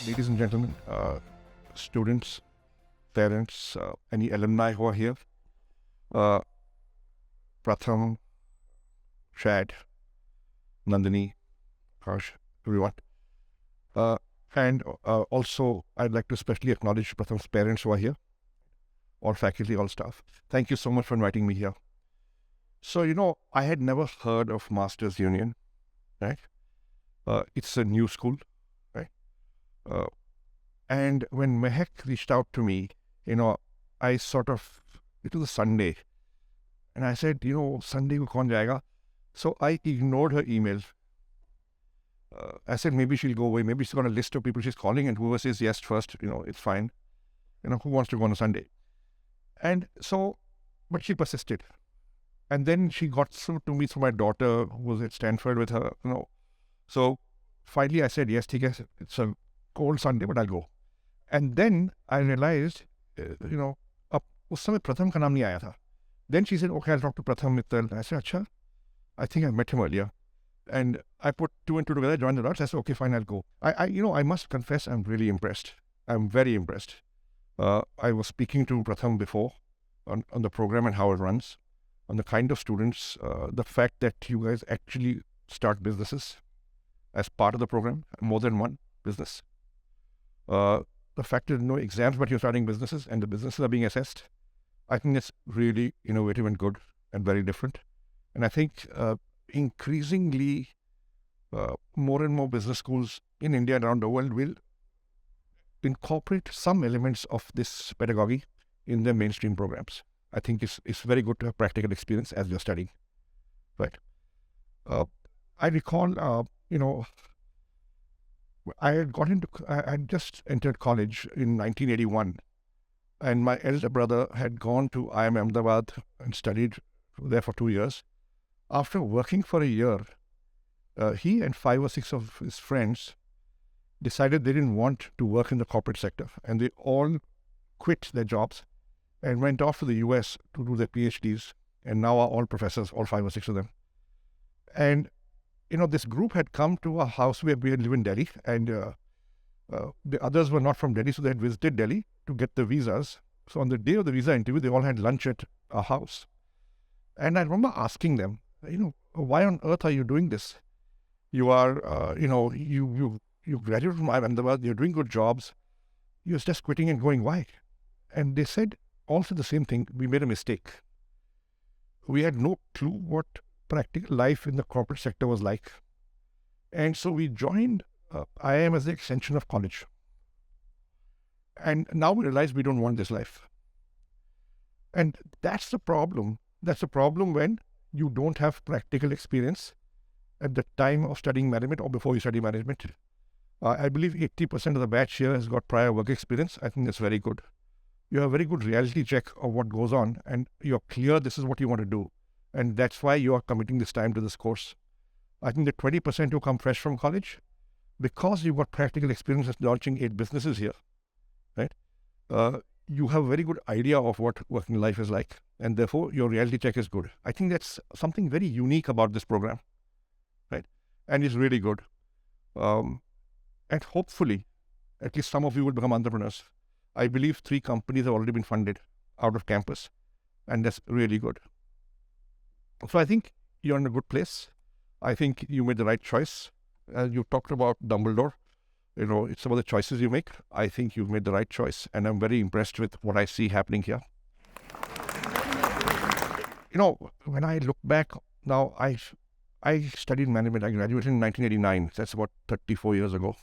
ladies and gentlemen, students, parents, any alumni who are here, uh, Pratham, Chad, Nandini, Harsh, everyone. And also, I'd like to especially acknowledge Pratham's parents who are here, all faculty, all staff. Thank you so much for inviting me here. So, I had never heard of Masters Union, right? It's a new school, right? Uh, and when Mehak reached out to me, I it was a Sunday, and I said, Sunday ko kaun jayega? So I ignored her email. I said, maybe she'll go away. Maybe she's got a list of people she's calling, and whoever says yes first, it's fine. Who wants to go on a Sunday? And so, but she persisted. And then she got through to me through my daughter, who was at Stanford with her, So finally I said, yes, it's a cold Sunday, but I'll go. And then I realized, उस समय प्रथम का नाम नहीं आया था. Then she said, okay, I'll talk to Pratham Mittal. I said, अच्छा, I think I met him earlier. And I put two and two together, joined the dots. I said, okay, fine, I'll go. I must confess, I'm really impressed. I'm very impressed. I was speaking to Pratham before on the program and how it runs, on the kind of students, the fact that you guys actually start businesses as part of the program, more than one business. The fact that no exams, but you're starting businesses and the businesses are being assessed. I think that's really innovative and good and very different. And I think increasingly more and more business schools in India and around the world will incorporate some elements of this pedagogy in their mainstream programs. I think it's very good to have practical experience as you're studying. Right. I recall, I had just entered college in 1981, and my elder brother had gone to IIM Ahmedabad and studied there for 2 years. After working for a year, he and 5 or 6 of his friends decided they didn't want to work in the corporate sector, and they all quit their jobs and went off to the US to do their PhDs, and now are all professors, all 5 or 6 of them. And this group had come to a house where we live in Delhi, and the others were not from Delhi, so they had visited Delhi to get the visas. So on the day of the visa interview, they all had lunch at our house. And I remember asking them, why on earth are you doing this? You are, you graduated from Ahmedabad, you're doing good jobs, you're just quitting and going, why? And they said also the same thing, we made a mistake. We had no clue what practical life in the corporate sector was like. And so we joined IIM as the extension of college. And now we realize we don't want this life. And that's the problem. That's the problem when you don't have practical experience at the time of studying management or before you study management. I believe 80% of the batch here has got prior work experience. I think that's very good. You have a very good reality check of what goes on, and you're clear this is what you want to do. And that's why you are committing this time to this course. I think the 20% who come fresh from college, because you've got practical experience as launching 8 businesses here, right? You have a very good idea of what working life is like, and therefore your reality check is good. I think that's something very unique about this program, right? And it's really good. And hopefully, at least some of you will become entrepreneurs. I believe 3 companies have already been funded out of campus, and that's really good. So I think you're in a good place. I think you made the right choice. As you talked about Dumbledore, it's about the choices you make. I think you've made the right choice, and I'm very impressed with what I see happening here. When I look back now, I studied management. I graduated in 1989. That's about 34 years ago,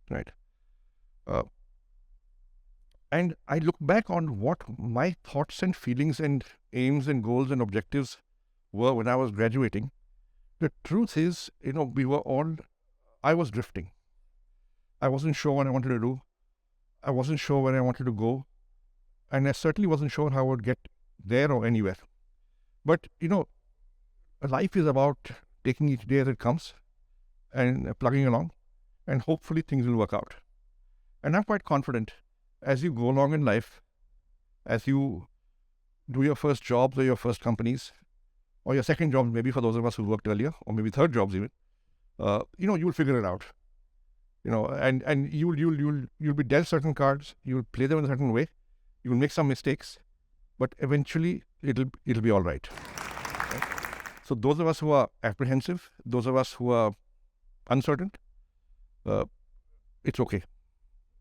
right? And I look back on what my thoughts and feelings and aims and goals and objectives were when I was graduating. The truth is, I was drifting. I wasn't sure what I wanted to do. I wasn't sure where I wanted to go. And I certainly wasn't sure how I would get there or anywhere. But, life is about taking each day as it comes and plugging along, and hopefully things will work out. And I'm quite confident as you go along in life, as you do your first jobs or your first companies, or your second job, maybe for those of us who worked earlier, or maybe third jobs even, you'll figure it out. And you'll be dealt certain cards, you'll play them in a certain way, you'll make some mistakes, but eventually it'll be all right. So those of us who are apprehensive, those of us who are uncertain, it's okay.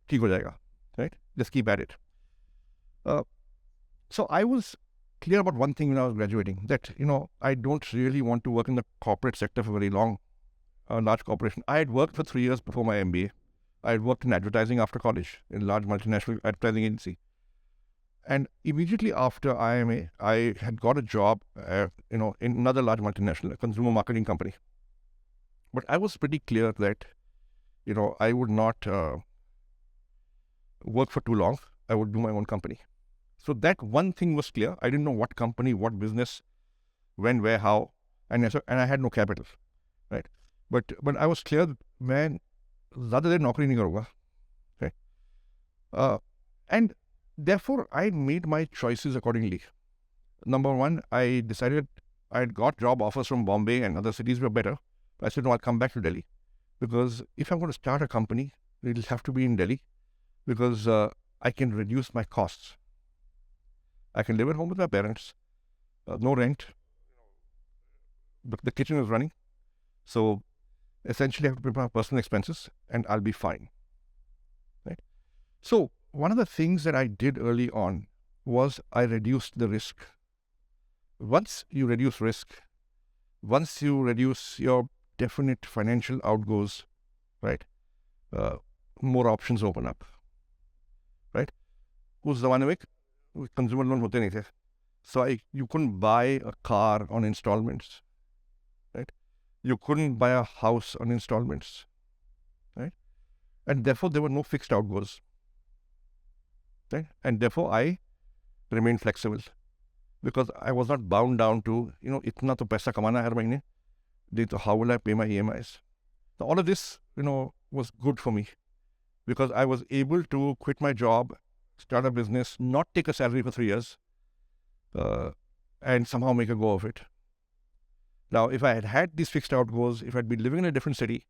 ठीक हो जाएगा, right? Just keep at it. So I was clear about one thing when I was graduating, that I don't really want to work in the corporate sector for very long. A large corporation. I had worked for 3 years before my MBA. I had worked in advertising after college in a large multinational advertising agency. And immediately after IMA, I had got a job, in another large multinational, a consumer marketing company. But I was pretty clear that, I would not work for too long. I would do my own company. So that one thing was clear. I didn't know what company, what business, when, where, how, and I had no capital, right? But I was clear, man, ज़्यादा देर नौकरी नहीं करूँगा, right? And therefore, I made my choices accordingly. Number one, I decided I had got job offers from Bombay and other cities were better. I said, no, I'll come back to Delhi, because if I'm going to start a company, it'll have to be in Delhi, because I can reduce my costs. I can live at home with my parents, no rent, the kitchen is running. So essentially I have to prepare my personal expenses and I'll be fine, right? So one of the things that I did early on was I reduced the risk. Once you reduce risk, once you reduce your definite financial outgoes, right, more options open up, right? उस ज़माने में consumer loan होते नहीं थे. So you couldn't buy a car on installments, right? You couldn't buy a house on installments, right? And therefore, there were no fixed outgoes, right? And therefore, I remained flexible, because I was not bound down to, itna to paisa kamana har mahine, so how will I pay my EMIs? So all of this, was good for me, because I was able to quit my job, start a business, not take a salary for 3 years, and somehow make a go of it. Now, if I had had these fixed outgoes, if I'd been living in a different city,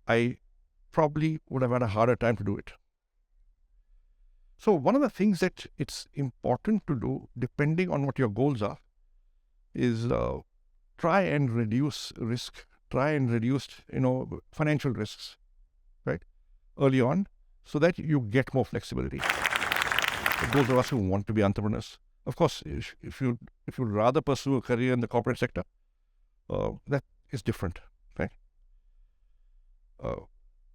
I probably would have had a harder time to do it. So one of the things that it's important to do, depending on what your goals are, is try and reduce risk, try and reduce, financial risks, right, early on, so that you get more flexibility. For those of us who want to be entrepreneurs, of course, if you'd rather pursue a career in the corporate sector, that is different, right?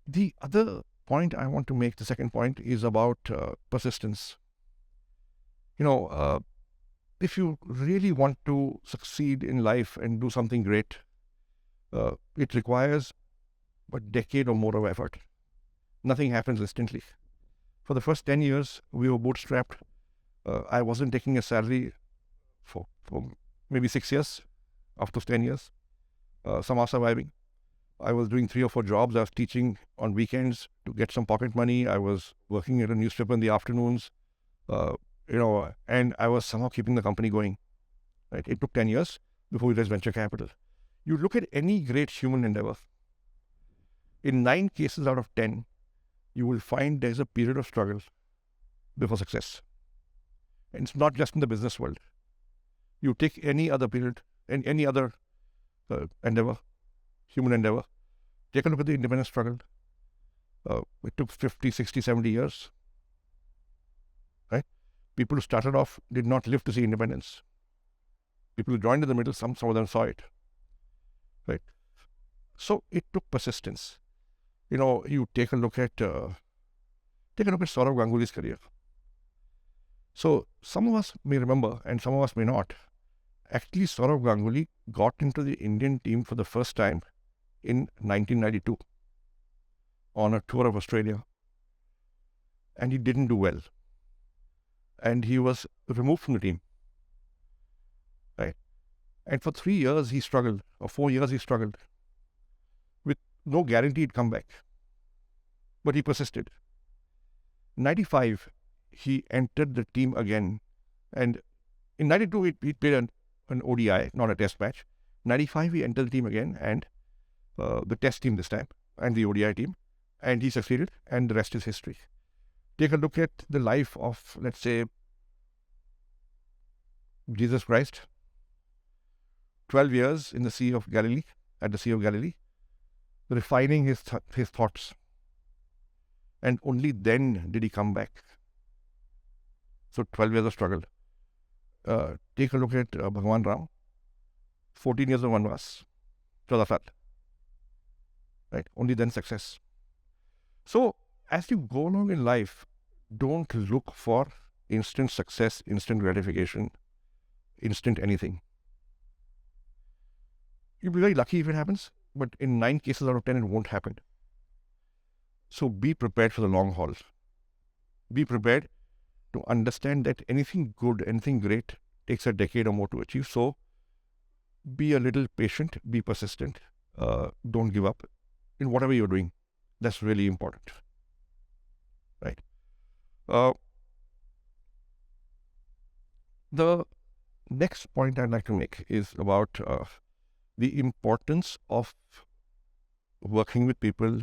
The other point I want to make, the second point, is about persistence. If you really want to succeed in life and do something great, it requires a decade or more of effort. Nothing happens instantly. For the first 10 years, we were bootstrapped. I wasn't taking a salary for maybe 6 years. After 10 years, somehow surviving. I was doing 3 or 4 jobs. I was teaching on weekends to get some pocket money. I was working at a newspaper in the afternoons, and I was somehow keeping the company going. Right? It took 10 years before we raised venture capital. You look at any great human endeavor, in 9 cases out of 10, you will find there's a period of struggle before success. And it's not just in the business world. You take any other period, and any other endeavor, human endeavor, take a look at the independence struggle. It took 50, 60, 70 years. Right? People who started off did not live to see independence. People who joined in the middle, some of them saw it. Right? So it took persistence. You take a look at Saurav Ganguly's career. So some of us may remember and some of us may not. Actually, Saurav Ganguly got into the Indian team for the first time in 1992 on a tour of Australia. And he didn't do well. And he was removed from the team. Right? And for 3 years he struggled, or 4 years he struggled, with no guarantee he'd come back. But he persisted. In 95, he entered the team again. And in 92, he played an ODI, not a test match. 95, he entered the team again, and the test team this time, and the ODI team, and he succeeded, and the rest is history. Take a look at the life of, let's say, Jesus Christ. 12 years in the Sea of Galilee, at the Sea of Galilee, refining his thoughts. And only then did he come back. So 12 years of struggle. Take a look at Bhagwan Ram. 14 years of Vanvas. 14 saal. Right? Only then success. So as you go along in life, don't look for instant success, instant gratification, instant anything. You'll be very lucky if it happens, but in 9 cases out of 10, it won't happen. So be prepared for the long haul. Be prepared to understand that anything good, anything great takes a decade or more to achieve. So be a little patient, be persistent. Don't give up in whatever you're doing. That's really important. Right. The next point I'd like to make is about the importance of working with people,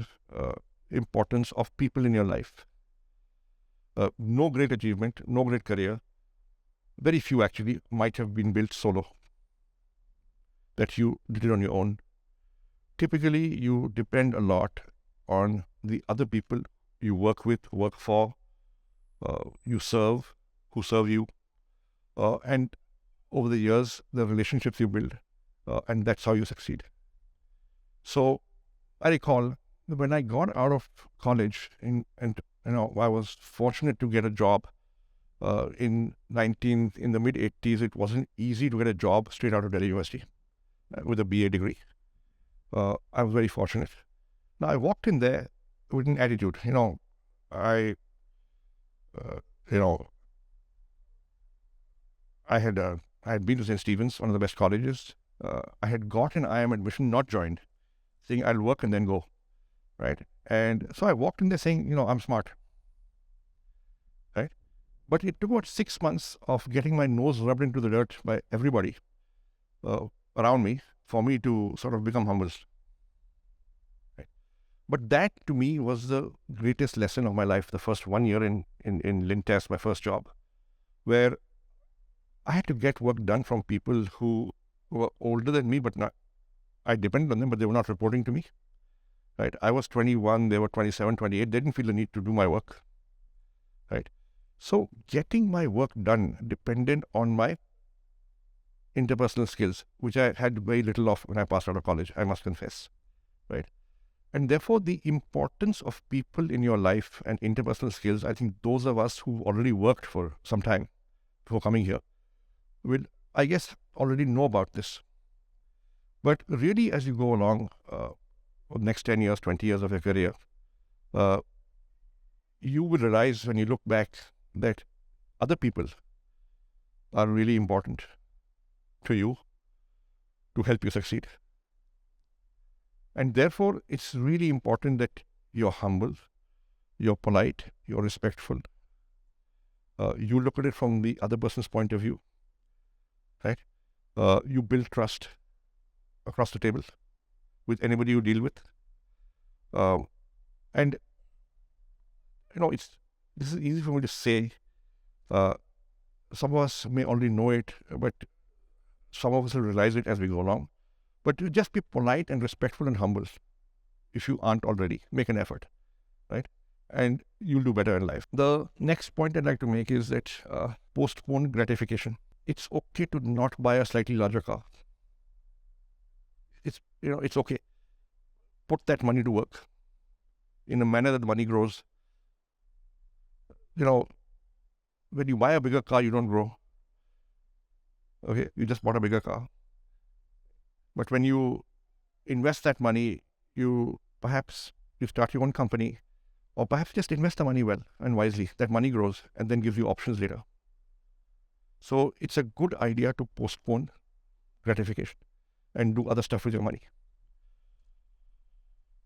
importance of people in your life. No great achievement, no great career, very few actually might have been built solo, that you did it on your own. Typically, you depend a lot on the other people you work with, work for, you serve, who serve you, and over the years, the relationships you build, and that's how you succeed. So I recall when I got out of college, I was fortunate to get a job in the mid-80s. It wasn't easy to get a job straight out of Delhi University with a BA degree. I was very fortunate. Now I walked in there with an attitude. I had been to St. Stephen's, one of the best colleges. I had got an IIM admission, not joined, saying I'll work and then go, right? And so I walked in there saying, I'm smart, right? But it took about 6 months of getting my nose rubbed into the dirt by everybody around me for me to sort of become humble. Right? But that to me was the greatest lesson of my life, the first 1 year in Lintas, my first job, where I had to get work done from people who were older than me, but I depended on them, but they were not reporting to me. Right? I was 21, they were 27, 28. They didn't feel the need to do my work. Right? So getting my work done depended on my interpersonal skills, which I had very little of when I passed out of college, I must confess. Right? And therefore, the importance of people in your life and interpersonal skills, I think those of us who already worked for some time before coming here will, I guess, already know about this. But really, as you go along, next 10 years, 20 years of your career, you will realize when you look back that other people are really important to you to help you succeed. And therefore, it's really important that you're humble, you're polite, you're respectful. You look at it from the other person's point of view, right? You build trust across the table with anybody you deal with. And, this is easy for me to say. Some of us may already know it, but some of us will realize it as we go along. But you just be polite and respectful and humble. If you aren't already, make an effort, right? And you'll do better in life. The next point I'd like to make is that postpone gratification. It's okay to not buy a slightly larger car. It's okay. Put that money to work in a manner that the money grows. When you buy a bigger car, you don't grow. Okay, you just bought a bigger car. But when you invest that money, you start your own company, or perhaps just invest the money well and wisely. That money grows and then gives you options later. So it's a good idea to postpone gratification and do other stuff with your money.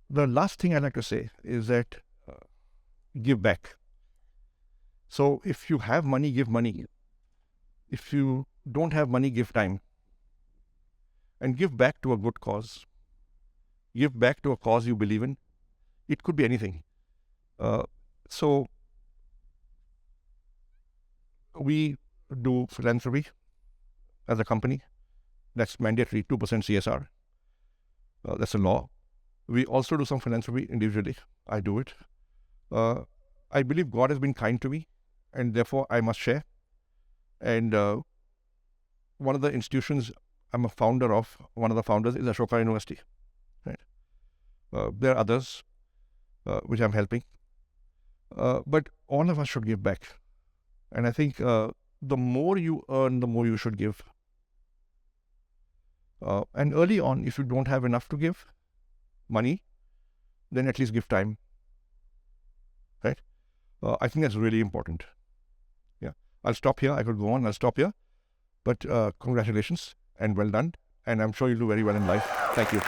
The last thing I'd like to say is that give back. So if you have money, give money. If you don't have money, give time. And give back to a good cause. Give back to a cause you believe in. It could be anything. So we do philanthropy as a company. That's mandatory, 2% CSR. That's a law. We also do some philanthropy individually. I do it. I believe God has been kind to me, and therefore I must share. And one of the institutions I'm a founder of, one of the founders is Ashoka University. Right? There are others which I'm helping. But all of us should give back. And I think the more you earn, the more you should give. And early on, if you don't have enough to give money, then at least give time. Right? I think that's really important. Yeah. I'll stop here. I could go on. I'll stop here. But congratulations and well done. And I'm sure you'll do very well in life. Thank you.